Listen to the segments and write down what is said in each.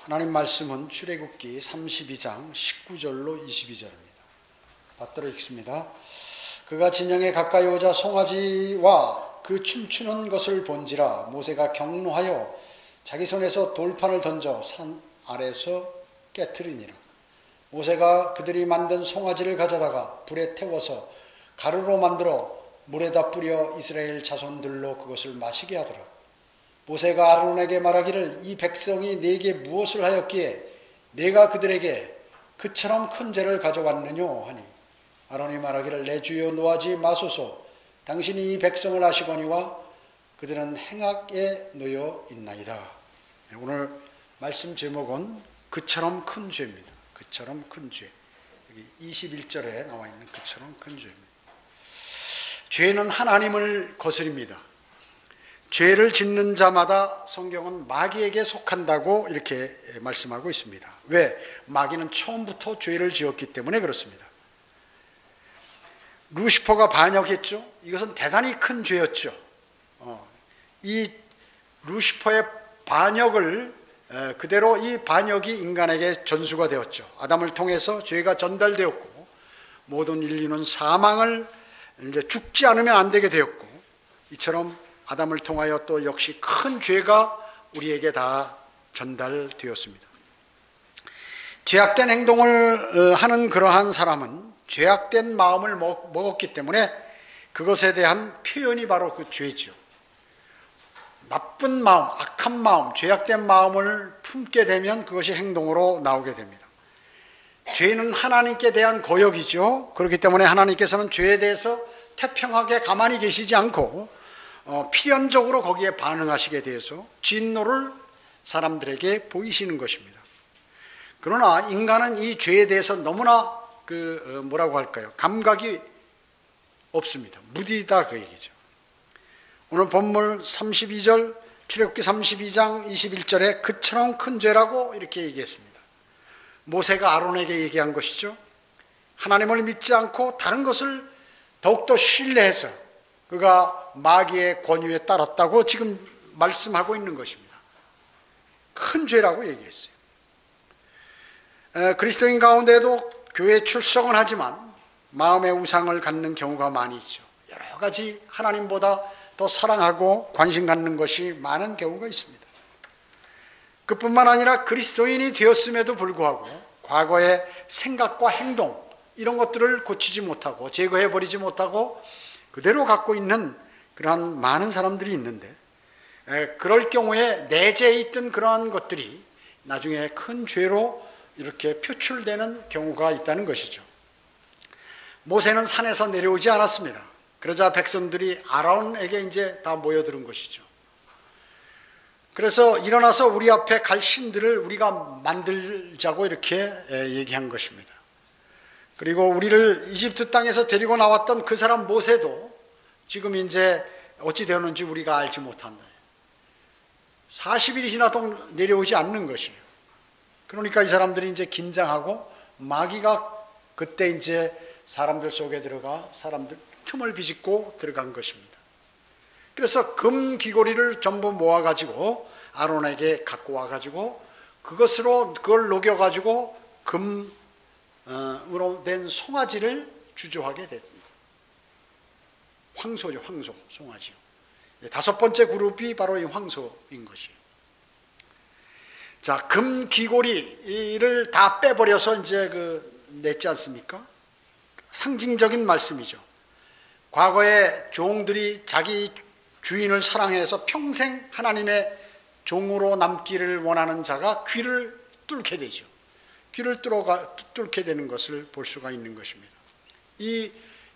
하나님 말씀은 출애굽기 32장 19절로 22절입니다. 받들어 읽습니다. 그가 진영에 가까이 오자 송아지와 그 춤추는 것을 본지라 모세가 경노하여 자기 손에서 돌판을 던져 산 아래서 깨트리니라. 모세가 그들이 만든 송아지를 가져다가 불에 태워서 가루로 만들어 물에다 뿌려 이스라엘 자손들로 그것을 마시게 하더라. 모세가 아론에게 말하기를 이 백성이 내게 무엇을 하였기에 내가 그들에게 그처럼 큰 죄를 가져왔느뇨 하니 아론이 말하기를 내 주여 노하지 마소서 당신이 이 백성을 아시거니와 그들은 행악에 놓여 있나이다. 오늘 말씀 제목은 그처럼 큰 죄입니다. 그처럼 큰 죄. 여기 21절에 나와 있는 그처럼 큰 죄입니다. 죄는 하나님을 거스립니다. 죄를 짓는 자마다 성경은 마귀에게 속한다고 이렇게 말씀하고 있습니다. 왜? 마귀는 처음부터 죄를 지었기 때문에 그렇습니다. 루시퍼가 반역했죠. 이것은 대단히 큰 죄였죠. 이 루시퍼의 반역을 그대로 이 반역이 인간에게 전수가 되었죠. 아담을 통해서 죄가 전달되었고 모든 인류는 사망을 이제 죽지 않으면 안 되게 되었고 이처럼 아담을 통하여 또 역시 큰 죄가 우리에게 다 전달되었습니다. 죄악된 행동을 하는 그러한 사람은 죄악된 마음을 먹었기 때문에 그것에 대한 표현이 바로 그 죄죠. 나쁜 마음, 악한 마음, 죄악된 마음을 품게 되면 그것이 행동으로 나오게 됩니다. 죄는 하나님께 대한 거역이죠. 그렇기 때문에 하나님께서는 죄에 대해서 태평하게 가만히 계시지 않고 필연적으로 거기에 반응하시게 돼서 진노를 사람들에게 보이시는 것입니다. 그러나 인간은 이 죄에 대해서 너무나 뭐라고 할까요? 감각이 없습니다. 무디다 그 얘기죠. 오늘 본문 32절 출애굽기 32장 21절에 그처럼 큰 죄라고 이렇게 얘기했습니다. 모세가 아론에게 얘기한 것이죠. 하나님을 믿지 않고 다른 것을 더욱더 신뢰해서 그가 마귀의 권유에 따랐다고 지금 말씀하고 있는 것입니다. 큰 죄라고 얘기했어요. 그리스도인 가운데에도 교회에 출석은 하지만 마음의 우상을 갖는 경우가 많이 있죠. 여러 가지 하나님보다 더 사랑하고 관심 갖는 것이 많은 경우가 있습니다. 그뿐만 아니라 그리스도인이 되었음에도 불구하고 과거의 생각과 행동 이런 것들을 고치지 못하고 제거해버리지 못하고 그대로 갖고 있는 그러한 많은 사람들이 있는데 그럴 경우에 내재해 있던 그러한 것들이 나중에 큰 죄로 이렇게 표출되는 경우가 있다는 것이죠. 모세는 산에서 내려오지 않았습니다. 그러자 백성들이 아론에게 이제 다 모여드는 것이죠. 그래서 일어나서 우리 앞에 갈 신들을 우리가 만들자고 이렇게 얘기한 것입니다. 그리고 우리를 이집트 땅에서 데리고 나왔던 그 사람 모세도 지금 이제 어찌 되었는지 우리가 알지 못한다. 40일이 지나도 내려오지 않는 것이에요. 그러니까 이 사람들이 이제 긴장하고 마귀가 그때 이제 사람들 속에 들어가 사람들 틈을 비집고 들어간 것입니다. 그래서 금 귀고리를 전부 모아가지고 아론에게 갖고 와가지고 그걸 녹여가지고 금으로 된 송아지를 주조하게 됐습니다. 황소죠, 황소, 송아지요. 5번째 그룹이 바로 이 황소인 것이에요. 자, 금 귀고리를 다 빼버려서 이제 냈지 않습니까? 상징적인 말씀이죠. 과거에 종들이 자기 주인을 사랑해서 평생 하나님의 종으로 남기를 원하는 자가 귀를 뚫게 되죠. 귀를 뚫게 되는 것을 볼 수가 있는 것입니다. 이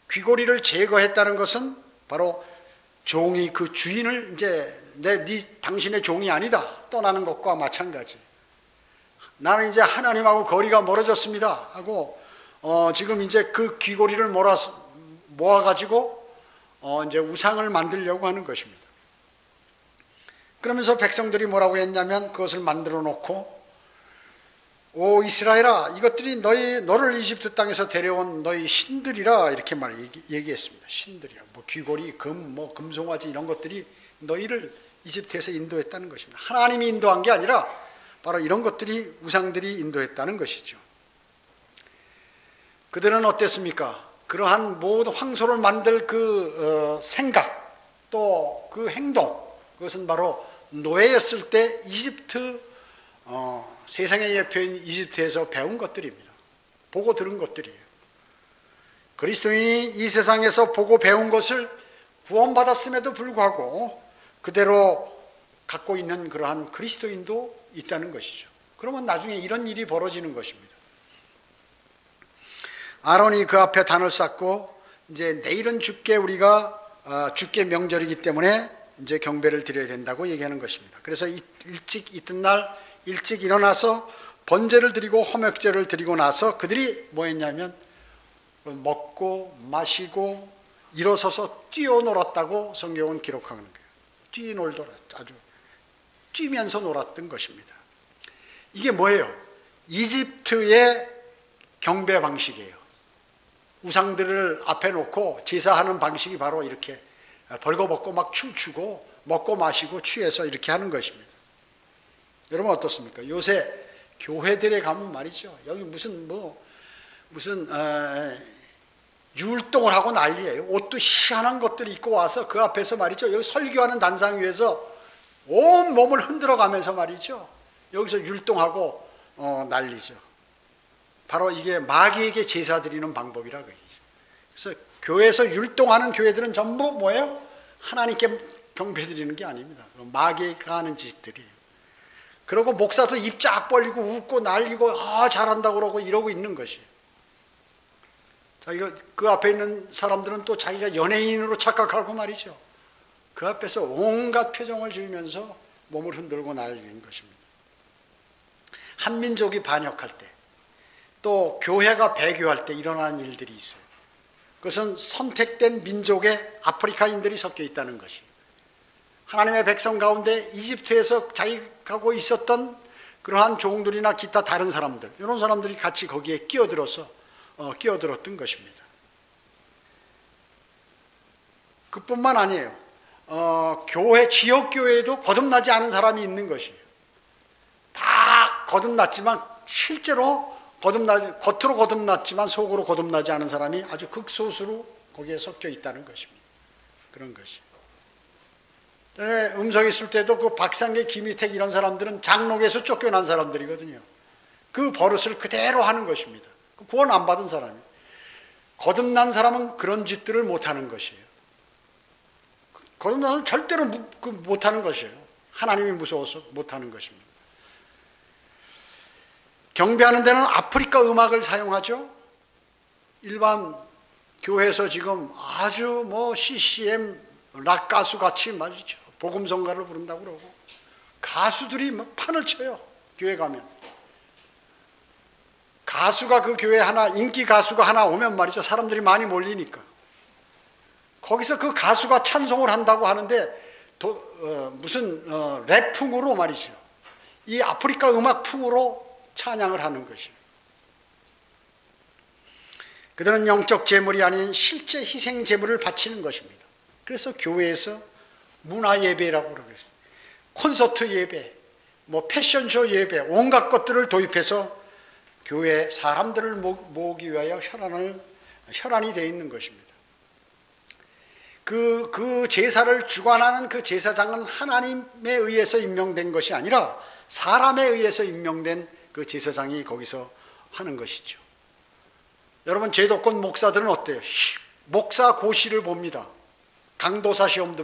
귀고리를 제거했다는 것은 바로 종이 그 주인을 이제 당신의 종이 아니다 떠나는 것과 마찬가지. 나는 이제 하나님하고 거리가 멀어졌습니다 하고 지금 이제 그 귀고리를 모아가지고 이제 우상을 만들려고 하는 것입니다. 그러면서 백성들이 뭐라고 했냐면 그것을 만들어 놓고 오 이스라엘아 이것들이 너를 이집트 땅에서 데려온 너희 신들이라 이렇게 얘기했습니다. 신들이야. 귀고리, 금송아지 이런 것들이 너희를 이집트에서 인도했다는 것입니다. 하나님이 인도한 게 아니라 바로 이런 것들이 우상들이 인도했다는 것이죠. 그들은 어땠습니까? 그러한 모든 황소를 만들 그 생각, 또 그 행동, 그것은 바로 노예였을 때 이집트, 세상의 예표인 이집트에서 배운 것들입니다. 보고 들은 것들이에요. 그리스도인이 이 세상에서 보고 배운 것을 구원받았음에도 불구하고 그대로 갖고 있는 그러한 그리스도인도 있다는 것이죠. 그러면 나중에 이런 일이 벌어지는 것입니다. 아론이 그 앞에 단을 쌓고 이제 내일은 주께 우리가 주께 명절이기 때문에 이제 경배를 드려야 된다고 얘기하는 것입니다. 그래서 일찍 이튿날 일찍 일어나서 번제를 드리고 화목제를 드리고 나서 그들이 뭐 했냐면 먹고 마시고 일어서서 뛰어놀았다고 성경은 기록하는 거예요. 뛰놀더라, 아주 뛰면서 놀았던 것입니다. 이게 뭐예요? 이집트의 경배 방식이에요. 우상들을 앞에 놓고 제사하는 방식이 바로 이렇게 벌거벗고 막 춤추고 먹고 마시고 취해서 이렇게 하는 것입니다. 여러분 어떻습니까? 요새 교회들에 가면 말이죠. 여기 무슨 율동을 하고 난리예요. 옷도 희한한 것들이 입고 와서 그 앞에서 말이죠. 여기 설교하는 단상 위에서 온 몸을 흔들어 가면서 말이죠. 여기서 율동하고 난리죠. 바로 이게 마귀에게 제사 드리는 방법이라 그 얘기죠. 그래서 교회에서 율동하는 교회들은 전부 뭐예요? 하나님께 경배 드리는 게 아닙니다. 마귀가 하는 짓들이에요. 그러고 목사도 입 쫙 벌리고 웃고 날리고 잘한다고 그러고 이러고 있는 것이에요. 자기가 그 앞에 있는 사람들은 또 자기가 연예인으로 착각하고 말이죠. 그 앞에서 온갖 표정을 지으면서 몸을 흔들고 날리는 것입니다. 한민족이 반역할 때, 또 교회가 배교할 때 일어나는 일들이 있어요. 그것은 선택된 민족의 아프리카인들이 섞여 있다는 것이. 하나님의 백성 가운데 이집트에서 자기하고 있었던 그러한 종들이나 기타 다른 사람들, 이런 사람들이 같이 거기에 끼어들었던 것입니다. 그뿐만 아니에요. 지역 교회에도 거듭나지 않은 사람이 있는 것이에요. 다 거듭났지만 실제로 겉으로 거듭났지만 속으로 거듭나지 않은 사람이 아주 극소수로 거기에 섞여 있다는 것입니다. 그런 것이. 음성이 있을 때도 그 박상계, 김희택 이런 사람들은 장로에서 쫓겨난 사람들이거든요. 그 버릇을 그대로 하는 것입니다. 구원 안 받은 사람이. 거듭난 사람은 그런 짓들을 못하는 것이에요. 거듭난 사람은 절대로 못하는 것이에요. 하나님이 무서워서 못하는 것입니다. 경배하는 데는 아프리카 음악을 사용하죠. 일반 교회에서 지금 아주 CCM 락 가수 같이 말이죠. 복음성가를 부른다고 그러고 가수들이 막 판을 쳐요. 교회 가면. 가수가 그 교회 하나, 인기 가수가 하나 오면 말이죠. 사람들이 많이 몰리니까. 거기서 그 가수가 찬송을 한다고 하는데 무슨 랩풍으로 말이죠. 이 아프리카 음악풍으로 찬양을 하는 것이에요. 그들은 영적 제물이 아닌 실제 희생 제물을 바치는 것입니다. 그래서 교회에서 문화 예배라고 그러겠어요. 콘서트 예배, 패션쇼 예배, 온갖 것들을 도입해서 교회 사람들을 모으기 위하여 혈안이 되어 있는 것입니다. 그 제사를 주관하는 그 제사장은 하나님에 의해서 임명된 것이 아니라 사람에 의해서 임명된 그 제사장이 거기서 하는 것이죠. 여러분 제도권 목사들은 어때요? 목사 고시를 봅니다. 강도사 시험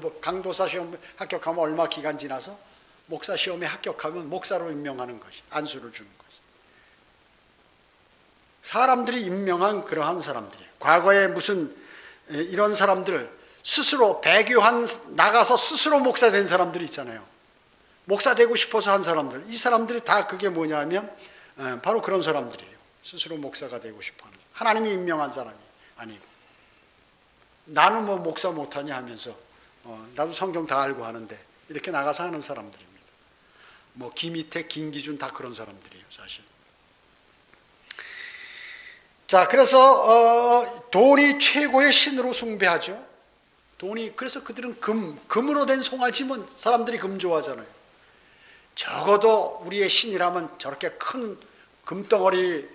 합격하면 얼마 기간 지나서 목사 시험에 합격하면 목사로 임명하는 것이, 안수를 주는 것이. 사람들이 임명한 그러한 사람들이에요. 과거에 무슨 이런 사람들 스스로 나가서 스스로 목사 된 사람들이 있잖아요. 목사 되고 싶어서 한 사람들, 이 사람들이 다 그게 뭐냐면 바로 그런 사람들이에요. 스스로 목사가 되고 싶어하는, 하나님이 임명한 사람이 아니고, 나는 목사 못하냐 하면서 나도 성경 다 알고 하는데 이렇게 나가서 하는 사람들입니다. 김희택, 김기준 다 그런 사람들이에요, 사실. 자, 그래서 돈이 최고의 신으로 숭배하죠. 그래서 그들은 금으로 된 송아지면 사람들이 금 좋아하잖아요. 적어도 우리의 신이라면 저렇게 큰 금덩어리를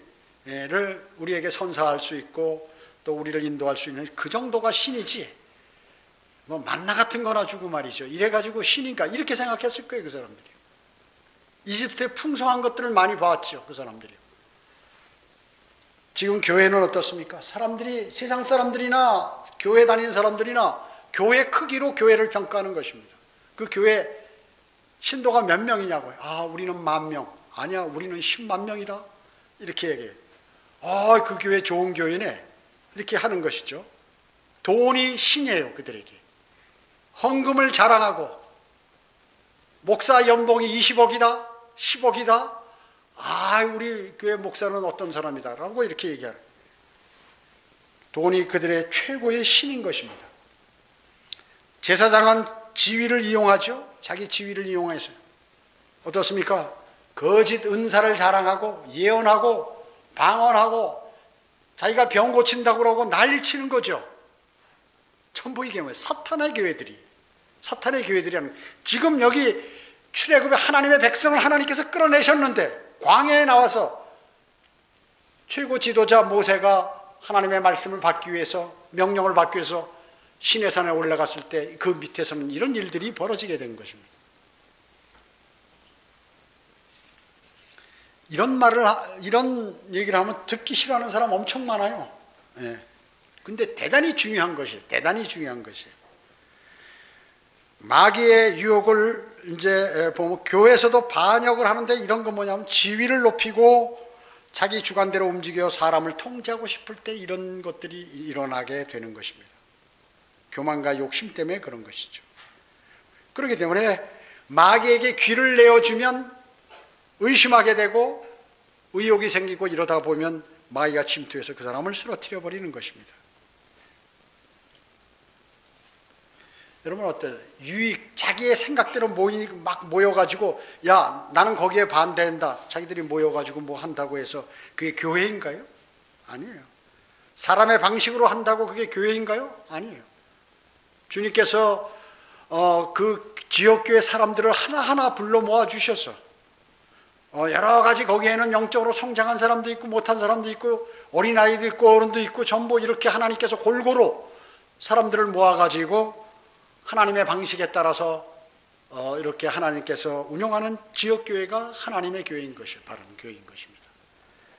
우리에게 선사할 수 있고 또 우리를 인도할 수 있는 그 정도가 신이지, 뭐 만나 같은 거나 주고 말이죠, 이래가지고 신인가 이렇게 생각했을 거예요 그 사람들이. 이집트의 풍성한 것들을 많이 봤죠 그 사람들이. 지금 교회는 어떻습니까? 사람들이, 세상 사람들이나 교회 다니는 사람들이나 교회 크기로 교회를 평가하는 것입니다. 그 교회 신도가 몇 명이냐고요. 아, 우리는 10,000명. 아니야, 우리는 10만 명이다. 이렇게 얘기해요. 아, 그 교회 좋은 교회네. 이렇게 하는 것이죠. 돈이 신이에요 그들에게. 헌금을 자랑하고 목사 연봉이 20억이다 10억이다, 아, 우리 교회 목사는 어떤 사람이다 라고 이렇게 얘기하는, 돈이 그들의 최고의 신인 것입니다. 제사장은 지위를 이용하죠. 자기 지위를 이용해서 어떻습니까? 거짓 은사를 자랑하고 예언하고 방언하고 자기가 병 고친다고 그러고 난리치는 거죠. 전부 이게 뭐예요? 사탄의 교회들이, 사탄의 교회들이라는, 지금 여기 출애굽에 하나님의 백성을 하나님께서 끌어내셨는데 광야에 나와서 최고 지도자 모세가 하나님의 말씀을 받기 위해서, 명령을 받기 위해서 시내산에 올라갔을 때 그 밑에서는 이런 일들이 벌어지게 된 것입니다. 이런 얘기를 하면 듣기 싫어하는 사람 엄청 많아요. 예. 근데 대단히 중요한 것이에요. 대단히 중요한 것이에요. 마귀의 유혹을 이제 보면 교회에서도 반역을 하는데, 이런 건 뭐냐면 지위를 높이고 자기 주관대로 움직여 사람을 통제하고 싶을 때 이런 것들이 일어나게 되는 것입니다. 교만과 욕심 때문에 그런 것이죠. 그렇기 때문에 마귀에게 귀를 내어주면 의심하게 되고 의욕이 생기고, 이러다 보면 마귀가 침투해서 그 사람을 쓰러뜨려 버리는 것입니다. 여러분 어때요? 유익, 자기의 생각대로 막 모여가지고, 야, 나는 거기에 반대한다, 자기들이 모여가지고 뭐 한다고 해서 그게 교회인가요? 아니에요. 사람의 방식으로 한다고 그게 교회인가요? 아니에요. 주님께서 그 지역교회 사람들을 하나하나 불러 모아 주셔서 여러 가지, 거기에는 영적으로 성장한 사람도 있고 못한 사람도 있고 어린아이도 있고 어른도 있고 전부 이렇게 하나님께서 골고루 사람들을 모아가지고 하나님의 방식에 따라서 이렇게 하나님께서 운영하는 지역교회가 하나님의 교회인 것이에요. 바른 교회인 것입니다.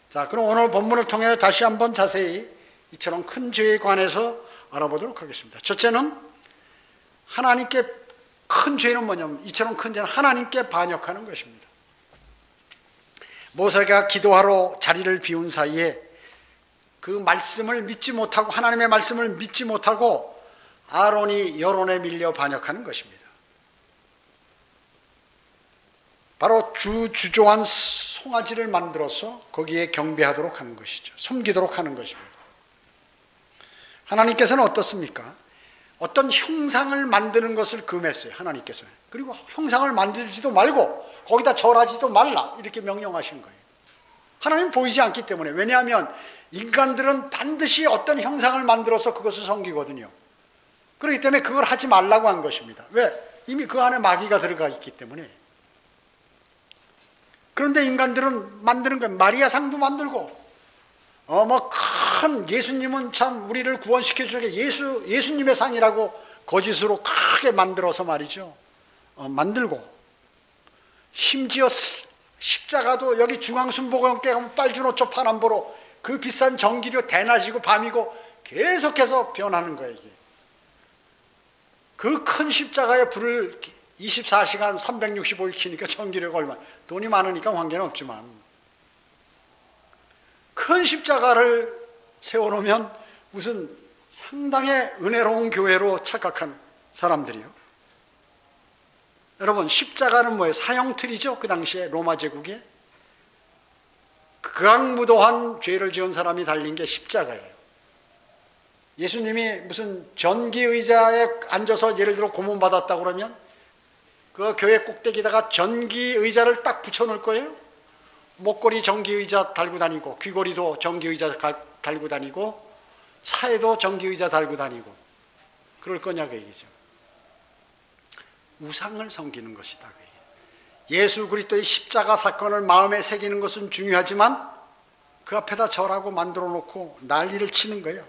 자, 그럼 오늘 본문을 통해 다시 한번 자세히 이처럼 큰 죄에 관해서 알아보도록 하겠습니다. 첫째는 하나님께, 큰 죄는 뭐냐면, 이처럼 큰 죄는 하나님께 반역하는 것입니다. 모세가 기도하러 자리를 비운 사이에 그 말씀을 믿지 못하고, 하나님의 말씀을 믿지 못하고 아론이 여론에 밀려 반역하는 것입니다. 바로 주조한 송아지를 만들어서 거기에 경배하도록 하는 것이죠. 섬기도록 하는 것입니다. 하나님께서는 어떻습니까? 어떤 형상을 만드는 것을 금했어요, 하나님께서. 그리고 형상을 만들지도 말고 거기다 절하지도 말라, 이렇게 명령하신 거예요. 하나님은 보이지 않기 때문에. 왜냐하면 인간들은 반드시 어떤 형상을 만들어서 그것을 섬기거든요. 그렇기 때문에 그걸 하지 말라고 한 것입니다. 왜? 이미 그 안에 마귀가 들어가 있기 때문에. 그런데 인간들은 만드는 거예요. 마리아 상도 만들고, 큰 예수님은 참 우리를 구원시켜 주게 예수님의 상이라고 거짓으로 크게 만들어서 말이죠. 만들고, 심지어 십자가도 여기 중앙순복음교회 가면 빨주노초 파남보로 그 비싼 전기료 대낮이고 밤이고 계속해서 변하는 거예요. 이게. 그 큰 십자가에 불을 24시간 365일 켜니까 전기료가 얼마, 돈이 많으니까 관계는 없지만 큰 십자가를 세워놓으면 무슨 상당히 은혜로운 교회로 착각한 사람들이요. 여러분, 십자가는 뭐예요? 사형틀이죠. 그 당시에 로마 제국에 극악무도한 죄를 지은 사람이 달린 게 십자가예요. 예수님이 무슨 전기의자에 앉아서 예를 들어 고문받았다고 그러면 그 교회 꼭대기에다가 전기의자를 딱 붙여놓을 거예요. 목걸이 전기의자 달고 다니고, 귀걸이도 전기의자 달고 다니고, 차에도 전기의자 달고 다니고 그럴 거냐 그 얘기죠. 우상을 섬기는 것이다 그 얘기예요. 예수 그리스도의 십자가 사건을 마음에 새기는 것은 중요하지만 그 앞에다 절하고 만들어 놓고 난리를 치는 거예요.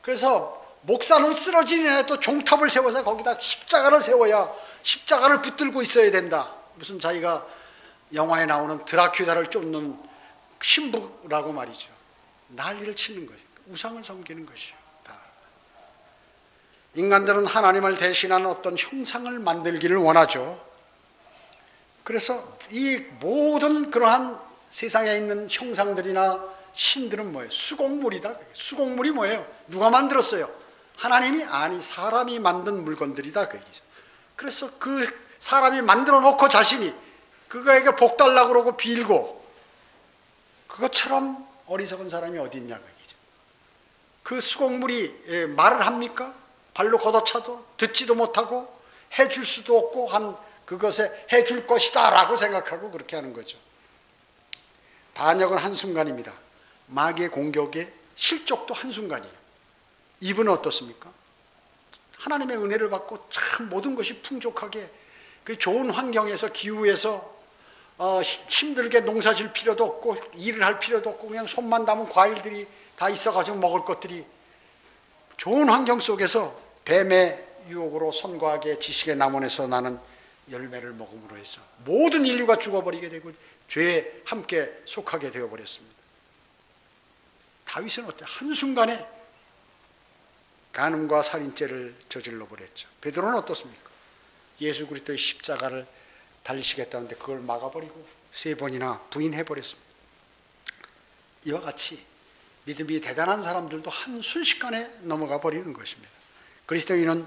그래서 목사는 쓰러지는 애도 종탑을 세워서 거기다 십자가를 세워야 십자가를 붙들고 있어야 된다. 무슨 자기가 영화에 나오는 드라큘라를 쫓는 신부라고 말이죠. 난리를 치는 거예요. 우상을 섬기는 것이요. 인간들은 하나님을 대신하는 어떤 형상을 만들기를 원하죠. 그래서 이 모든 그러한 세상에 있는 형상들이나 신들은 뭐예요? 수곡물이다. 수곡물이 뭐예요? 누가 만들었어요? 하나님이? 아니, 사람이 만든 물건들이다 그 얘기죠. 그래서 그 사람이 만들어 놓고 자신이 그거에게 복 달라고 그러고 빌고, 그것처럼 어리석은 사람이 어디 있냐 그 얘기죠. 그 수곡물이 말을 합니까? 발로 걷어차도 듣지도 못하고 해줄 수도 없고 한 그것에 해줄 것이다 라고 생각하고 그렇게 하는 거죠. 반역은 한순간입니다. 마귀의 공격의 실족도 한순간이에요. 이분은 어떻습니까? 하나님의 은혜를 받고 참 모든 것이 풍족하게 그 좋은 환경에서 기후에서 힘들게 농사 질 필요도 없고 일을 할 필요도 없고 그냥 손만 담은 과일들이 다 있어가지고 먹을 것들이 좋은 환경 속에서 뱀의 유혹으로 선과 악의 지식의 나무에서 나는 열매를 먹음으로 해서 모든 인류가 죽어버리게 되고 죄에 함께 속하게 되어버렸습니다. 다윗은 어때? 한순간에 간음과 살인죄를 저질러 버렸죠. 베드로는 어떻습니까? 예수 그리스도의 십자가를 달리시겠다는데 그걸 막아버리고 3번이나 부인해버렸습니다. 이와 같이 믿음이 대단한 사람들도 한순식간에 넘어가 버리는 것입니다. 그리스도인은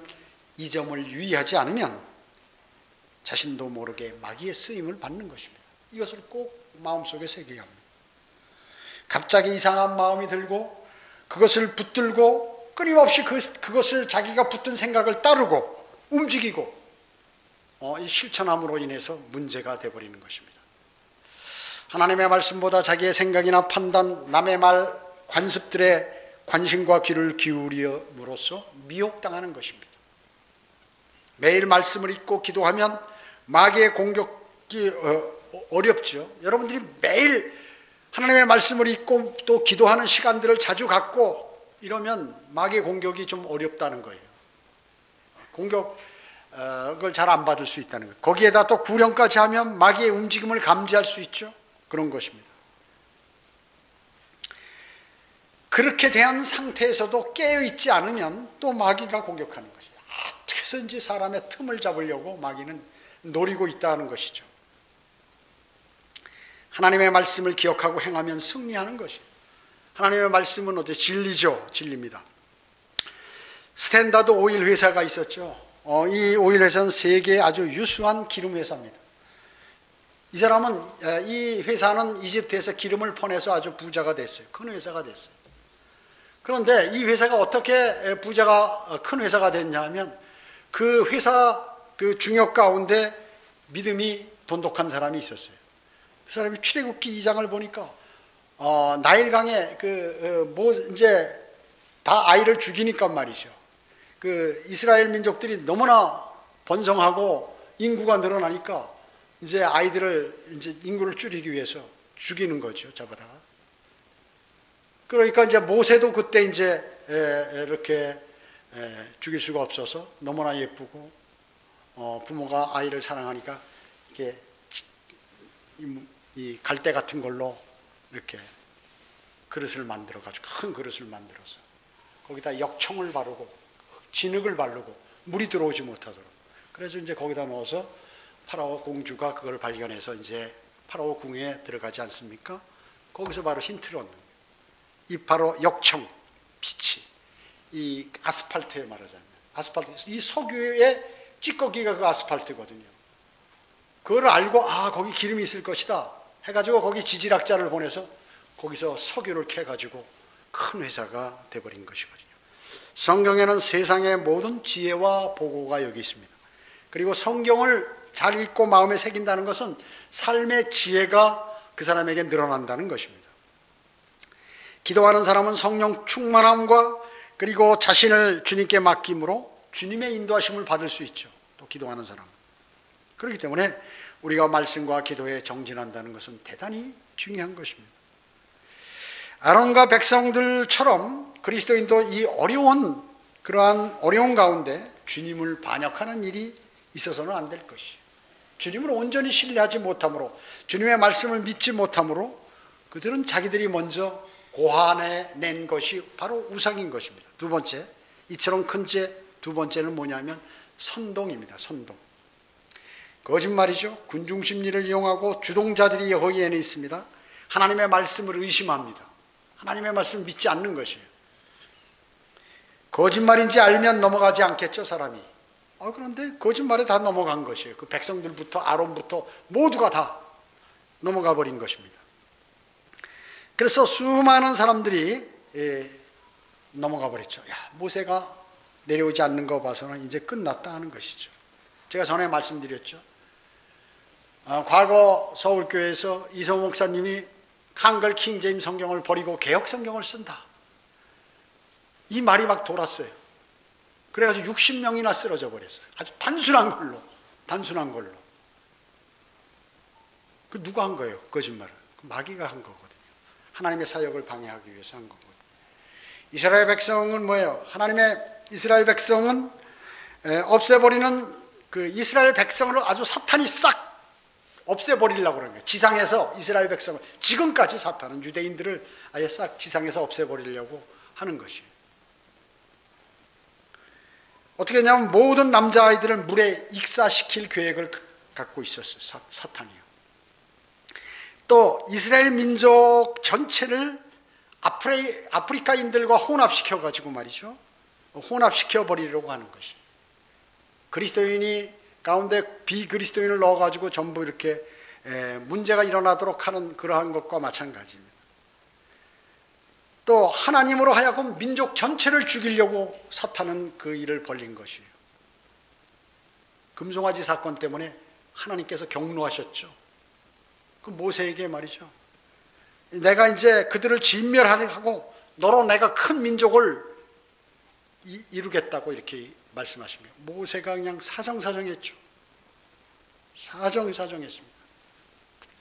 이 점을 유의하지 않으면 자신도 모르게 마귀의 쓰임을 받는 것입니다. 이것을 꼭 마음속에 새겨야 합니다. 갑자기 이상한 마음이 들고 그것을 붙들고 끊임없이 그것을 자기가 붙든 생각을 따르고 움직이고 이 실천함으로 인해서 문제가 되어버리는 것입니다. 하나님의 말씀보다 자기의 생각이나 판단, 남의 말, 관습들에 관심과 귀를 기울임으로써 미혹당하는 것입니다. 매일 말씀을 읽고 기도하면 마귀의 공격이 어렵죠. 여러분들이 매일 하나님의 말씀을 읽고 또 기도하는 시간들을 자주 갖고 이러면 마귀의 공격이 좀 어렵다는 거예요. 공격을 잘 안 받을 수 있다는 거예요. 거기에다 또 구령까지 하면 마귀의 움직임을 감지할 수 있죠. 그런 것입니다. 그렇게 대한 상태에서도 깨어있지 않으면 또 마귀가 공격하는 것이죠. 어떻게 해서든지 사람의 틈을 잡으려고 마귀는 노리고 있다는 것이죠. 하나님의 말씀을 기억하고 행하면 승리하는 것이에요. 하나님의 말씀은 어때? 진리죠. 진리입니다. 스탠다드 오일 회사가 있었죠. 이 오일 회사는 세계의 아주 유수한 기름 회사입니다. 이 사람은 이 회사는 이집트에서 기름을 퍼내서 아주 부자가 됐어요. 큰 회사가 됐어요. 그런데 이 회사가 어떻게 부자가 큰 회사가 됐냐 하면 그 회사 그 중역 가운데 믿음이 돈독한 사람이 있었어요. 그 사람이 출애굽기 2장을 보니까 나일강에 이제 다 아이를 죽이니까 말이죠. 그 이스라엘 민족들이 너무나 번성하고 인구가 늘어나니까 이제 아이들을 이제 인구를 줄이기 위해서 죽이는 거죠. 잡아다가. 그러니까 이제 모세도 그때 이제 이렇게 죽일 수가 없어서 너무나 예쁘고 부모가 아이를 사랑하니까 이렇게 이 갈대 같은 걸로 이렇게 그릇을 만들어 가지고 큰 그릇을 만들어서 거기다 역청을 바르고 진흙을 바르고 물이 들어오지 못하도록 그래서 이제 거기다 넣어서 파라오 공주가 그걸 발견해서 이제 파라오 궁에 들어가지 않습니까? 거기서 바로 힌트를 얻는 거예요. 이 바로 역청 빛이 이 아스팔트에 말하자면 아스팔트 이 석유의 찌꺼기가 그 아스팔트거든요. 그걸 알고 거기 기름이 있을 것이다 해가지고 거기 지질학자를 보내서 거기서 석유를 캐가지고 큰 회사가 돼버린 것이거든요. 성경에는 세상의 모든 지혜와 보고가 여기 있습니다. 그리고 성경을 잘 읽고 마음에 새긴다는 것은 삶의 지혜가 그 사람에게 늘어난다는 것입니다. 기도하는 사람은 성령 충만함과 그리고 자신을 주님께 맡김으로 주님의 인도하심을 받을 수 있죠. 또 기도하는 사람은. 그렇기 때문에 우리가 말씀과 기도에 정진한다는 것은 대단히 중요한 것입니다. 아론과 백성들처럼 그리스도인도 이 그러한 어려운 가운데 주님을 반역하는 일이 있어서는 안 될 것이에요. 주님을 온전히 신뢰하지 못함으로, 주님의 말씀을 믿지 못함으로 그들은 자기들이 먼저 고안해낸 것이 바로 우상인 것입니다. 두 번째, 이처럼 큰 죄 두 번째는 뭐냐면 선동입니다. 선동. 거짓말이죠. 군중심리를 이용하고 주동자들이 거기에는 있습니다. 하나님의 말씀을 의심합니다. 하나님의 말씀을 믿지 않는 것이에요. 거짓말인지 알면 넘어가지 않겠죠, 사람이. 그런데 거짓말에 다 넘어간 것이에요. 그 백성들부터 아론부터 모두가 다 넘어가 버린 것입니다. 그래서 수많은 사람들이 넘어가 버렸죠. 모세가 내려오지 않는 거 봐서는 이제 끝났다 하는 것이죠. 제가 전에 말씀드렸죠. 과거 서울교회에서 이성 목사님이 한글 킹제임 성경을 버리고 개혁 성경을 쓴다, 이 말이 막 돌았어요. 그래가지고 60명이나 쓰러져 버렸어요. 아주 단순한 걸로. 그 누가 한 거예요? 거짓말을. 마귀가 한 거거든요. 하나님의 사역을 방해하기 위해서 한 거거든요. 이스라엘 백성은 뭐예요? 이스라엘 백성은 없애버리는, 그 이스라엘 백성을 아주 사탄이 싹 없애버리려고 그러는 거예요. 지상에서 이스라엘 백성을, 지금까지 사탄은 유대인들을 아예 싹 지상에서 없애버리려고 하는 것이에요. 어떻게 했냐면 모든 남자아이들을 물에 익사시킬 계획을 갖고 있었어요. 사탄이요. 또 이스라엘 민족 전체를 아프리카인들과 혼합시켜가지고 말이죠. 혼합시켜버리려고 하는 것이. 그리스도인이 가운데 비그리스도인을 넣어가지고 전부 이렇게 문제가 일어나도록 하는 그러한 것과 마찬가지입니다. 또 하나님으로 하여금 민족 전체를 죽이려고 사탄은 그 일을 벌린 것이에요. 금송아지 사건 때문에 하나님께서 경노하셨죠. 그 모세에게 말이죠. 내가 이제 그들을 진멸하고 너로 내가 큰 민족을 이루겠다고 이렇게 말씀하신 거예요. 모세가 그냥 사정사정했죠. 사정사정했습니다.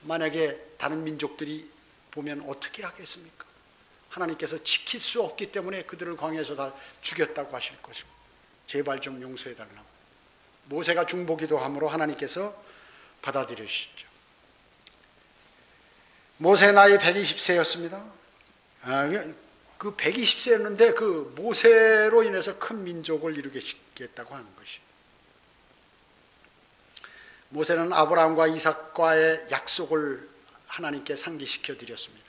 만약에 다른 민족들이 보면 어떻게 하겠습니까? 하나님께서 지킬 수 없기 때문에 그들을 광야에서 다 죽였다고 하실 것이고, 제발 좀 용서해달라고. 모세가 중보기도 함으로 하나님께서 받아들여주시죠. 모세 나이 120세였습니다. 그 120세였는데 그 모세로 인해서 큰 민족을 이루겠다고 하는 것이. 모세는 아브라함과 이삭과의 약속을 하나님께 상기시켜 드렸습니다.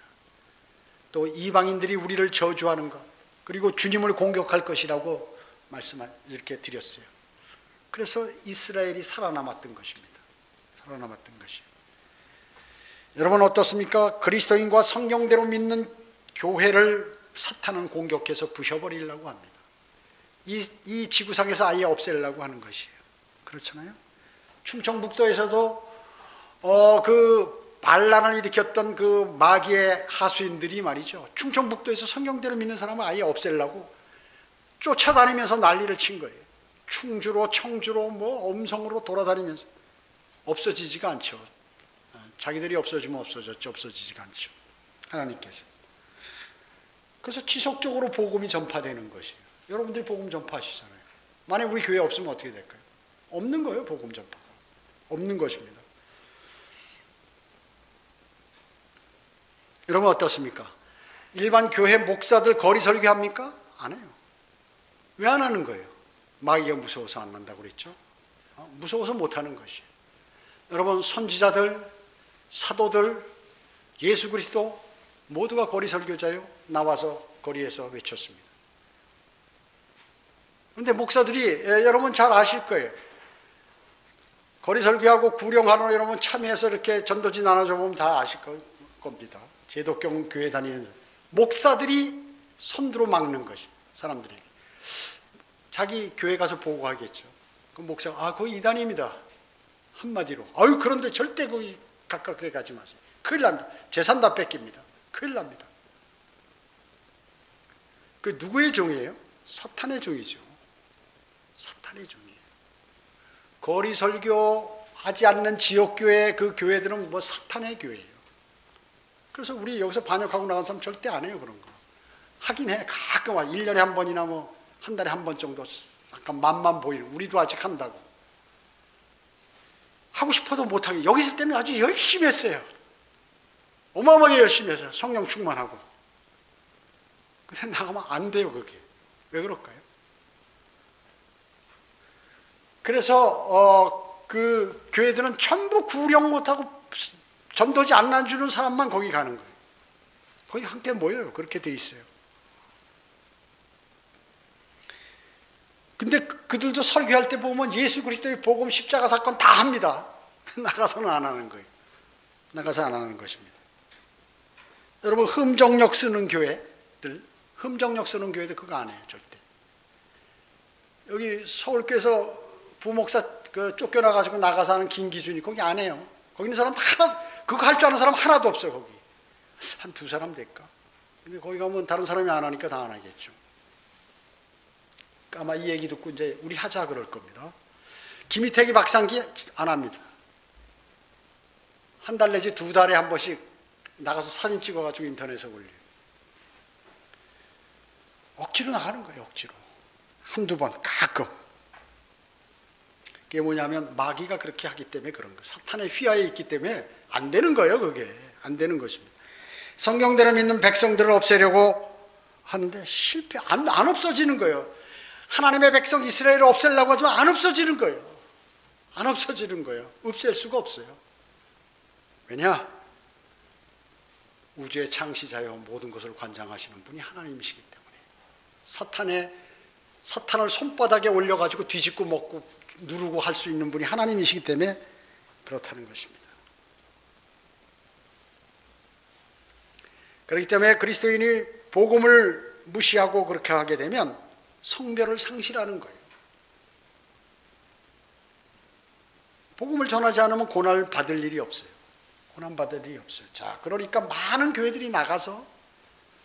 또 이방인들이 우리를 저주하는 것, 그리고 주님을 공격할 것이라고 말씀을 이렇게 드렸어요. 그래서 이스라엘이 살아남았던 것입니다. 살아남았던 것이에요. 여러분 어떻습니까? 그리스도인과 성경대로 믿는 교회를 사탄은 공격해서 부셔버리려고 합니다. 이 지구상에서 아예 없애려고 하는 것이에요. 그렇잖아요? 충청북도에서도 그 반란을 일으켰던 그 마귀의 하수인들이 말이죠. 충청북도에서 성경대로 믿는 사람을 아예 없애려고 쫓아다니면서 난리를 친 거예요. 충주로, 청주로, 엄성으로 돌아다니면서 없어지지가 않죠. 자기들이 없어지면 없어졌죠. 없어지지가 않죠. 하나님께서. 그래서 지속적으로 복음이 전파되는 것이에요. 여러분들이 복음 전파하시잖아요. 만약 우리 교회 없으면 어떻게 될까요? 없는 거예요. 복음 전파가. 없는 것입니다. 여러분 어떻습니까? 일반 교회 목사들 거리 설교합니까? 안 해요. 왜 안 하는 거예요? 마귀가 무서워서 안 한다고 그랬죠? 무서워서 못 하는 것이에요. 여러분 선지자들, 사도들, 예수 그리스도 모두가 거리 설교자요. 나와서 거리에서 외쳤습니다. 그런데 목사들이 여러분 잘 아실 거예요. 거리 설교하고 구령하러 여러분 참여해서 이렇게 전도지 나눠줘 보면 다 아실 겁니다. 제독경 교회 다니는 목사들이 선두로 막는 것이 사람들에게. 자기 교회 가서 보고하겠죠. 그 목사가 거기 이단입니다. 한마디로. 그런데 절대 거기 가깝게 가지 마세요. 큰일 납니다. 재산 다 뺏깁니다. 큰일 납니다. 그 누구의 종이에요? 사탄의 종이죠. 사탄의 종이에요. 거리 설교 하지 않는 지역교회 그 교회들은 뭐 사탄의 교회예요. 그래서 우리 여기서 반역하고 나간 사람 절대 안 해요, 그런 거. 하긴 해. 가끔 1년에 한 번이나 뭐 한 달에 한 번 정도 잠깐 맛만 보이는, 우리도 아직 한다고. 하고 싶어도 못하게. 여기 있을 때는 아주 열심히 했어요. 어마어마하게 열심히 했어요. 성령 충만하고. 근데 나가면 안 돼요, 그게. 왜 그럴까요? 그래서 그 교회들은 전부 구령 못하고 전도지 안 주는 사람만 거기 가는 거예요. 거기 함께 모여요. 그렇게 돼 있어요. 근데 그들도 설교할 때 보면 예수 그리스도의 복음, 십자가 사건 다 합니다. 나가서는 안 하는 거예요. 나가서 안 하는 것입니다. 여러분, 흠정력 쓰는 교회들, 흠정력 쓰는 교회들 그거 안 해요, 절대. 여기 서울교회에서 부목사 쫓겨나가지고 나가서 하는 김기준이 거기 안 해요. 거기 있는 사람 하나, 그거 할 줄 아는 사람 하나도 없어요, 거기. 한 두 사람 될까? 근데 거기 가면 다른 사람이 안 하니까 다 안 하겠죠. 아마 이 얘기 듣고 이제 우리 하자 그럴 겁니다. 김희택이 박상기 안 합니다. 한 달 내지 두 달에 한 번씩 나가서 사진 찍어가지고 인터넷에 올려요. 억지로 나가는 거예요, 억지로. 한두 번, 가끔. 그게 뭐냐면 마귀가 그렇게 하기 때문에 그런 거예요. 사탄의 휘하에 있기 때문에 안 되는 거예요, 그게. 안 되는 것입니다. 성경대로 믿는 백성들을 없애려고 하는데 실패, 안 없어지는 거예요. 하나님의 백성 이스라엘을 없애려고 하지만 안 없어지는 거예요. 안 없어지는 거예요. 없앨 수가 없어요. 왜냐? 우주의 창시자여 모든 것을 관장하시는 분이 하나님이시기 때문에. 사탄을 손바닥에 올려가지고 뒤집고 먹고 누르고 할 수 있는 분이 하나님이시기 때문에 그렇다는 것입니다. 그렇기 때문에 그리스도인이 복음을 무시하고 그렇게 하게 되면 성별을 상실하는 거예요. 복음을 전하지 않으면 고난 받을 일이 없어요. 고난 받을 일이 없어요. 자, 그러니까 많은 교회들이 나가서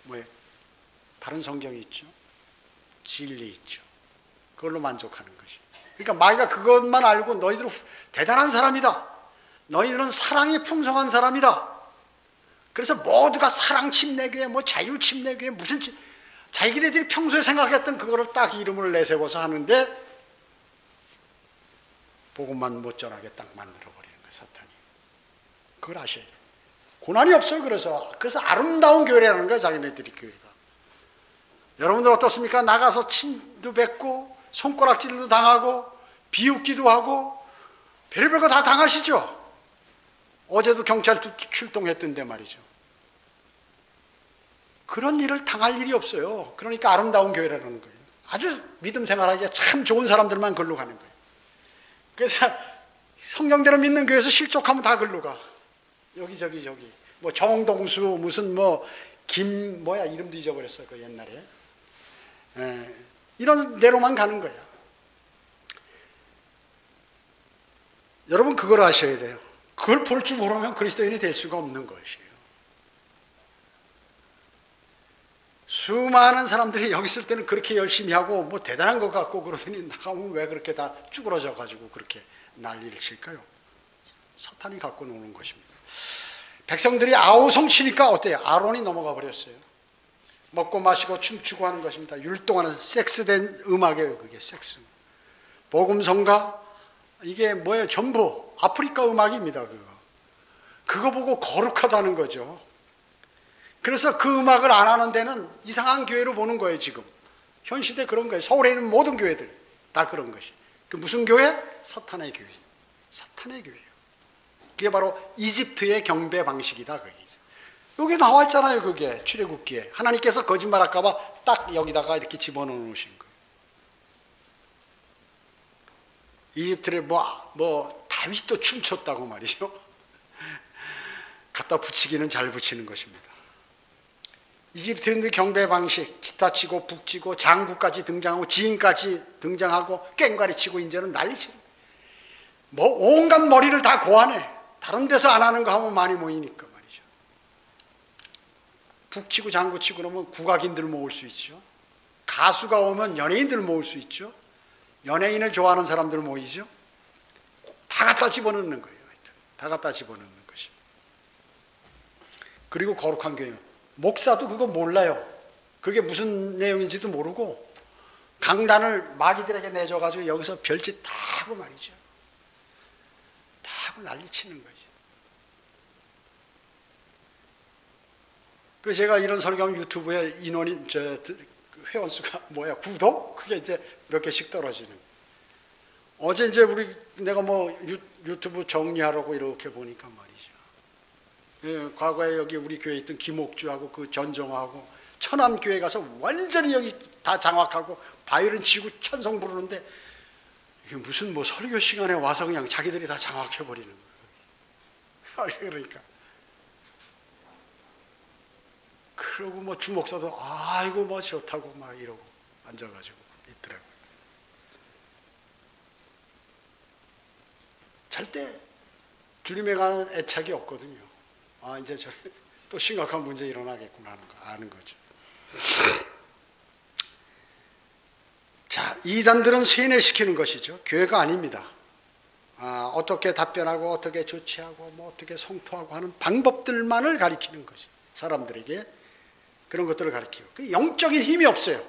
뭐예요? 바른 성경이 있죠. 진리 있죠. 그걸로 만족하는 것이. 그러니까 마귀가 그것만 알고 너희들은 대단한 사람이다. 너희들은 사랑이 풍성한 사람이다. 그래서 모두가 사랑 침례교회, 뭐 자유 침례교회, 무슨 자기네들이 평소에 생각했던 그거를 딱 이름을 내세워서 하는데 복음만 못 전하게 딱 만들어버리는 거예요, 사탄이. 그걸 아셔야 돼요. 고난이 없어요. 그래서 아름다운 교회라는 거예요, 자기네들이 교회가. 여러분들 어떻습니까? 나가서 침도 뱉고 손가락질도 당하고 비웃기도 하고 별의별 거 다 당하시죠? 어제도 경찰 출동했던데 말이죠. 그런 일을 당할 일이 없어요. 그러니까 아름다운 교회라는 거예요. 아주 믿음 생활하기가 참 좋은 사람들만 글로 가는 거예요. 그래서 성경대로 믿는 교회에서 실족하면 다 글로 가. 여기 뭐 정동수 무슨 뭐 김 뭐야 이름도 잊어버렸어요, 그 옛날에. 이런 데로만 가는 거예요. 여러분 그걸 아셔야 돼요. 그걸 볼 줄 모르면 그리스도인이 될 수가 없는 것이에요. 수많은 사람들이 여기 있을 때는 그렇게 열심히 하고 뭐 대단한 것 같고 그러더니 나가면 왜 그렇게 다 쭈그러져 가지고 그렇게 난리를 칠까요? 사탄이 갖고 노는 것입니다. 백성들이 아우성 치니까 어때요? 아론이 넘어가 버렸어요. 먹고 마시고 춤추고 하는 것입니다. 율동하는 섹스된 음악이에요. 그게 섹스. 복음성가 이게 뭐예요? 전부 아프리카 음악입니다. 그거 보고 거룩하다는 거죠. 그래서 그 음악을 안 하는 데는 이상한 교회로 보는 거예요. 지금 현 시대 그런 거예요. 서울에 있는 모든 교회들 다 그런 것이. 그 무슨 교회? 사탄의 교회. 사탄의 교회예요. 그게 바로 이집트의 경배 방식이다. 거기서. 여기 나와 있잖아요. 그게 출애굽기에 하나님께서 거짓말할까 봐 딱 여기다가 이렇게 집어넣어 놓으신 거예요. 이집트에 뭐 다윗도 춤췄다고 말이죠. 갖다 붙이기는 잘 붙이는 것입니다. 이집트인들 경배 방식, 기타 치고 북 치고 장구까지 등장하고 지인까지 등장하고 꽹과리 치고 이제는 난리치고 뭐 온갖 머리를 다 고안해. 다른 데서 안 하는 거 하면 많이 모이니까 말이죠. 북 치고 장구 치고 그러면 국악인들 모을 수 있죠. 가수가 오면 연예인들 모을 수 있죠. 연예인을 좋아하는 사람들 모이죠. 다 다 갖다 집어넣는 거예요. 하여튼 다 갖다 집어넣는 것이. 그리고 거룩한 교회. 목사도 그거 몰라요. 그게 무슨 내용인지도 모르고 강단을 마귀들에게 내줘가지고 여기서 별짓 다 하고 말이죠. 다 하고 난리치는 거죠. 그 제가 이런 설교하면 유튜브에 인원이 회원수가 구독? 그게 이제 몇 개씩 떨어지는. 어제 이제 내가 유튜브 정리하라고 이렇게 보니까 말이죠. 예, 과거에 여기 우리 교회에 있던 김옥주하고 그 전정하고 천안교회 가서 완전히 여기 다 장악하고 바이올린 치고 찬송 부르는데 이게 무슨 설교 시간에 와서 그냥 자기들이 다 장악해버리는 거예요. 그러니까. 그러고 주목사도 아이고 좋다고 막 이러고 앉아가지고 있더라고요. 절대 주님에 관한 애착이 없거든요. 이제 또 심각한 문제 일어나겠구나 하는 거 아는 거죠. 자, 이단들은 세뇌시키는 것이죠. 교회가 아닙니다. 어떻게 답변하고 어떻게 조치하고 어떻게 성토하고 하는 방법들만을 가리키는 것이 사람들에게 그런 것들을 가리키고 영적인 힘이 없어요.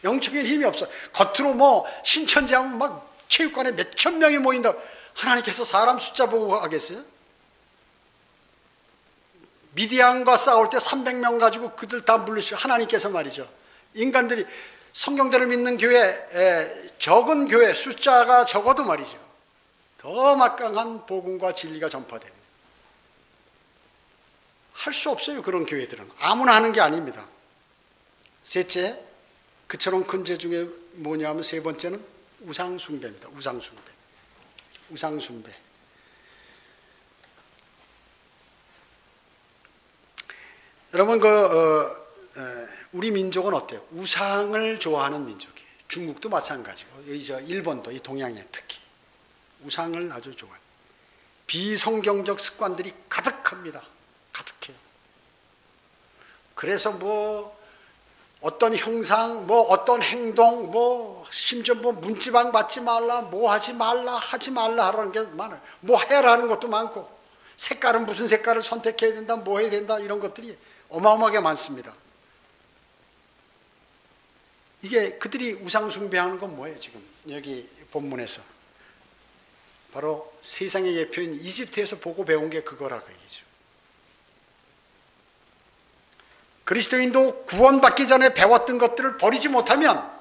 영적인 힘이 없어. 겉으로 신천지하면 막 체육관에 몇천 명이 모인다. 하나님께서 사람 숫자 보고 하겠어요? 미디안과 싸울 때 300명 가지고 그들 다 물리치고 하나님께서 말이죠. 인간들이 성경대로 믿는 교회, 적은 교회 숫자가 적어도 말이죠. 더 막강한 복음과 진리가 전파됩니다. 할 수 없어요. 그런 교회들은. 아무나 하는 게 아닙니다. 셋째, 그처럼 큰 죄 중에 뭐냐면 세 번째는 우상숭배입니다. 우상숭배. 우상숭배. 여러분 우리 민족은 어때요? 우상을 좋아하는 민족이에요. 중국도 마찬가지고 일본도 이 동양에 특히 우상을 아주 좋아해요. 비성경적 습관들이 가득합니다. 가득해요. 그래서 어떤 형상, 어떤 행동, 심지어 문지방 받지 말라, 하지 말라, 하지 말라 하라는 게 많아요. 해라는 것도 많고, 색깔은 무슨 색깔을 선택해야 된다, 해야 된다, 이런 것들이 어마어마하게 많습니다. 이게 그들이 우상숭배하는 건 뭐예요, 지금? 여기 본문에서. 바로 세상의 예표인 이집트에서 보고 배운 게 그거라고 얘기죠. 그리스도인도 구원받기 전에 배웠던 것들을 버리지 못하면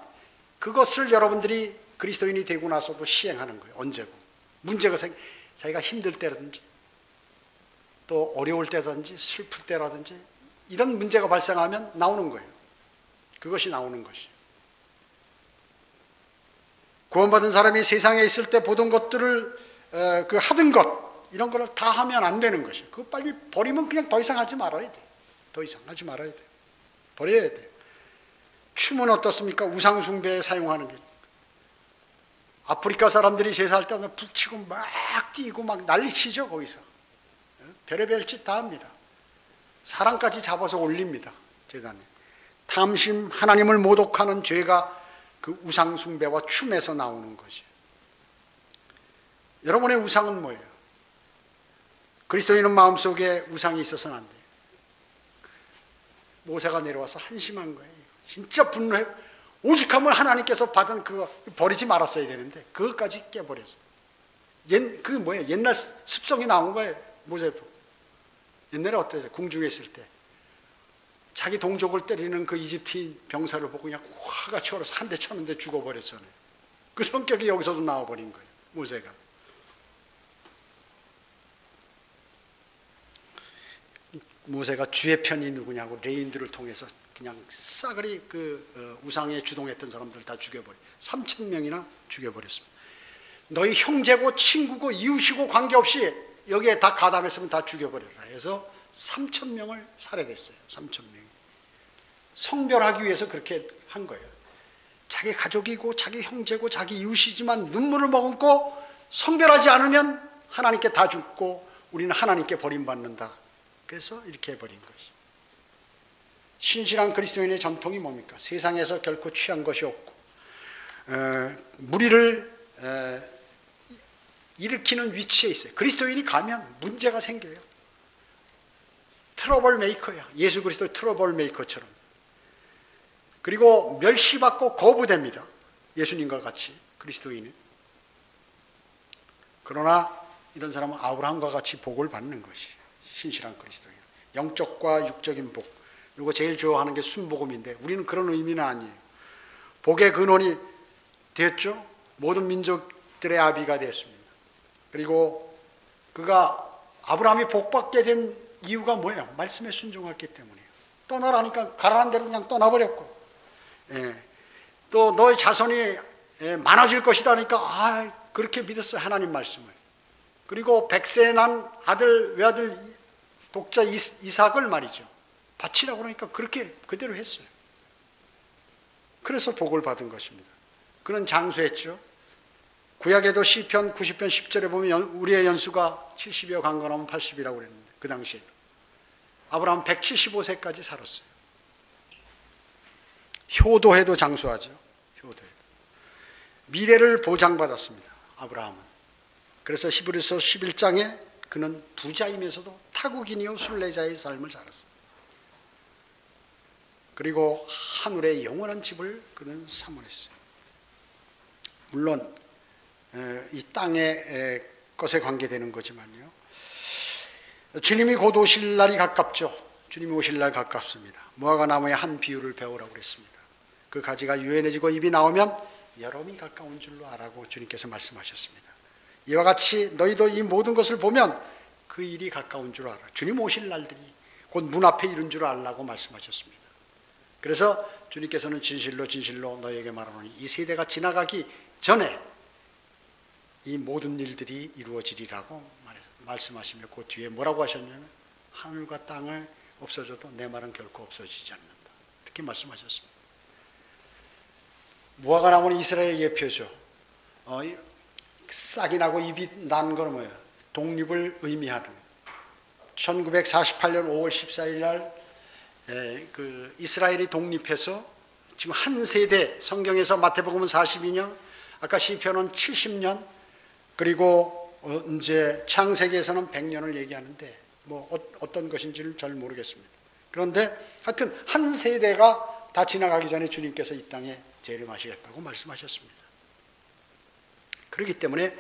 그것을 여러분들이 그리스도인이 되고 나서도 시행하는 거예요. 언제고. 문제가 자기가 힘들 때라든지 또 어려울 때라든지 슬플 때라든지 이런 문제가 발생하면 나오는 거예요. 그것이 나오는 것이에요. 구원받은 사람이 세상에 있을 때 보던 것들을 하던 것 이런 거를 다 하면 안 되는 것이에요. 그거 빨리 버리면 그냥 더 이상 하지 말아야 돼요. 더 이상 하지 말아야 돼요. 버려야 돼요. 춤은 어떻습니까? 우상숭배에 사용하는 게. 아프리카 사람들이 제사할 때 북치고 막 뛰고 막 난리치죠, 거기서. 별의별 짓 다 합니다. 사람까지 잡아서 올립니다, 제단에. 탐심, 하나님을 모독하는 죄가 그 우상숭배와 춤에서 나오는 것이에요. 여러분의 우상은 뭐예요? 그리스도인은 마음속에 우상이 있어서는 안 돼요. 모세가 내려와서 한심한 거예요. 진짜 분노해요. 오죽하면 하나님께서 받은 그거 버리지 말았어야 되는데 그것까지 깨버렸어요. 옛날 습성이 나온 거예요. 모세도. 옛날에 어땠어요? 궁중에 있을 때 자기 동족을 때리는 그 이집트인 병사를 보고 그냥 화가 치어서 한 대 쳤는데 죽어버렸잖아요. 그 성격이 여기서도 나와버린 거예요. 모세가. 모세가 주의 편이 누구냐고 레인들을 통해서 그냥 싸그리 우상에 주동했던 사람들 다 죽여버려. 3,000명이나 죽여버렸습니다. 너희 형제고 친구고 이웃이고 관계없이 여기에 다 가담했으면 다 죽여버려라 해서 3,000명을 살해됐어요. 3,000명이. 성별하기 위해서 그렇게 한 거예요. 자기 가족이고 자기 형제고 자기 이웃이지만 눈물을 머금고 성별하지 않으면 하나님께 다 죽고 우리는 하나님께 버림받는다. 그래서 이렇게 해버린 것이. 신실한 그리스도인의 전통이 뭡니까? 세상에서 결코 취한 것이 없고 무리를 일으키는 위치에 있어요. 그리스도인이 가면 문제가 생겨요. 트러블 메이커야. 예수 그리스도 트러블 메이커처럼. 그리고 멸시받고 거부됩니다. 예수님과 같이 그리스도인은. 그러나 이런 사람은 아브라함과 같이 복을 받는 것이 신실한 그리스도인. 영적과 육적인 복. 이거 제일 좋아하는 게 순복음인데 우리는 그런 의미는 아니에요. 복의 근원이 되었죠. 모든 민족들의 아비가 되었습니다. 그리고 그가 아브라함이 복받게 된 이유가 뭐예요? 말씀에 순종했기 때문이에요. 떠나라니까 가라는 대로 그냥 떠나버렸고, 또 너의 자손이 많아질 것이다 하니까 그렇게 믿었어요. 하나님 말씀을. 그리고 100세 난 아들 외아들 독자 이삭을 말이죠. 바치라고 그러니까 그렇게 그대로 했어요. 그래서 복을 받은 것입니다. 그는 장수했죠. 구약에도 시편 90편 10절에 보면 우리의 연수가 70여 강건하면 80이라고 그랬는데 그 당시에 아브라함 175세까지 살았어요. 효도해도 장수하죠. 효도해도. 미래를 보장받았습니다. 아브라함은. 그래서 히브리서 11장에 그는 부자이면서도 타국인이요 순례자의 삶을 살았어요. 그리고 하늘의 영원한 집을 그는 사모했어요. 물론 이 땅의 것에 관계되는 거지만요. 주님이 곧 오실 날이 가깝죠. 주님이 오실 날 가깝습니다. 무화과 나무의 한 비유를 배우라고 그랬습니다. 그 가지가 유연해지고 잎이 나오면 여름이 가까운 줄로 아라고 주님께서 말씀하셨습니다. 이와 같이 너희도 이 모든 것을 보면 그 일이 가까운 줄 알아. 주님 오실 날들이 곧 문 앞에 이른 줄 알라고 말씀하셨습니다. 그래서 주님께서는 진실로 진실로 너희에게 말하노니 이 세대가 지나가기 전에 이 모든 일들이 이루어지리라고 말씀하시며 그 뒤에 뭐라고 하셨냐면 하늘과 땅을 없어져도 내 말은 결코 없어지지 않는다. 이렇게 말씀하셨습니다. 무화과 나무는 이스라엘의 예표죠. 싹이 나고 잎이 난 건 뭐예요? 독립을 의미하는. 1948년 5월 14일 날 이스라엘이 독립해서 지금 한 세대, 성경에서 마태복음은 42년, 아까 시편은 70년, 그리고 이제 창세기에서는 100년을 얘기하는데 어떤 것인지를 잘 모르겠습니다. 그런데 하여튼 한 세대가 다 지나가기 전에 주님께서 이 땅에 재림하시겠다고 말씀하셨습니다. 그렇기 때문에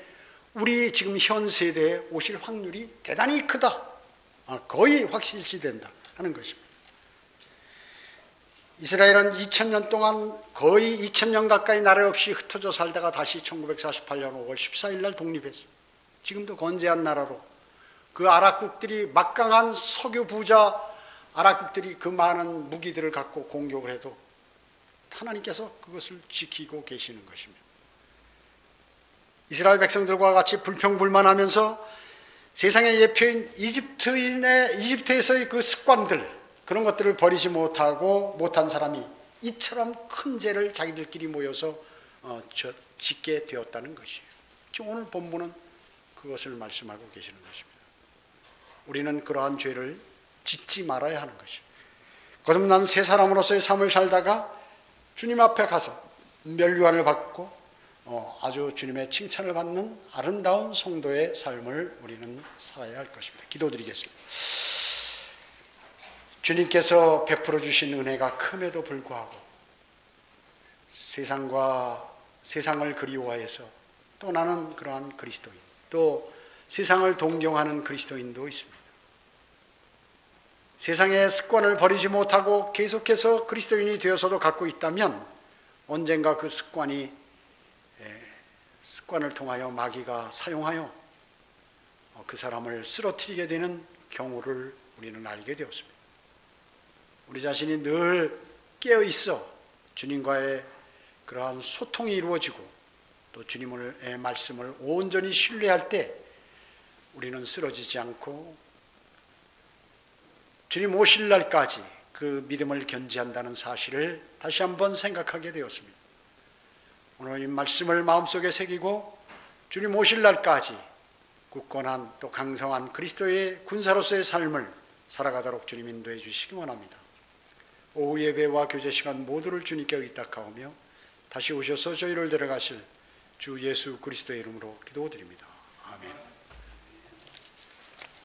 우리 지금 현 세대에 오실 확률이 대단히 크다. 거의 확실시된다 하는 것입니다. 이스라엘은 2000년 동안 거의 2000년 가까이 나라 없이 흩어져 살다가 다시 1948년 5월 14일 날 독립했어요. 지금도 건재한 나라로 그 아랍국들이 막강한 석유 부자 아랍국들이 그 많은 무기들을 갖고 공격을 해도 하나님께서 그것을 지키고 계시는 것입니다. 이스라엘 백성들과 같이 불평불만하면서 세상의 예표인 이집트에서의 그 습관들 그런 것들을 버리지 못한 사람이 이처럼 큰 죄를 자기들끼리 모여서 짓게 되었다는 것이에요. 지금 오늘 본문은 그것을 말씀하고 계시는 것입니다. 우리는 그러한 죄를 짓지 말아야 하는 것이에요. 거듭난 새 사람으로서의 삶을 살다가 주님 앞에 가서 면류관을 받고 아주 주님의 칭찬을 받는 아름다운 성도의 삶을 우리는 살아야 할 것입니다. 기도드리겠습니다. 주님께서 베풀어 주신 은혜가 큼에도 불구하고 세상을 그리워해서 떠나는 그러한 그리스도인, 또 세상을 동경하는 그리스도인도 있습니다. 세상의 습관을 버리지 못하고 계속해서 그리스도인이 되어서도 갖고 있다면 언젠가 그 습관을 통하여 마귀가 사용하여 그 사람을 쓰러뜨리게 되는 경우를 우리는 알게 되었습니다. 우리 자신이 늘 깨어 있어 주님과의 그러한 소통이 이루어지고 또 주님의 말씀을 온전히 신뢰할 때 우리는 쓰러지지 않고 주님 오실 날까지 그 믿음을 견지한다는 사실을 다시 한번 생각하게 되었습니다. 오늘 이 말씀을 마음속에 새기고 주님 오실 날까지 굳건한 또 강성한 그리스도의 군사로서의 삶을 살아가도록 주님 인도해 주시기 원합니다. 오후 예배와 교제 시간 모두를 주님께 의탁하오며 다시 오셔서 저희를 데려가실 주 예수 그리스도의 이름으로 기도드립니다. 아멘.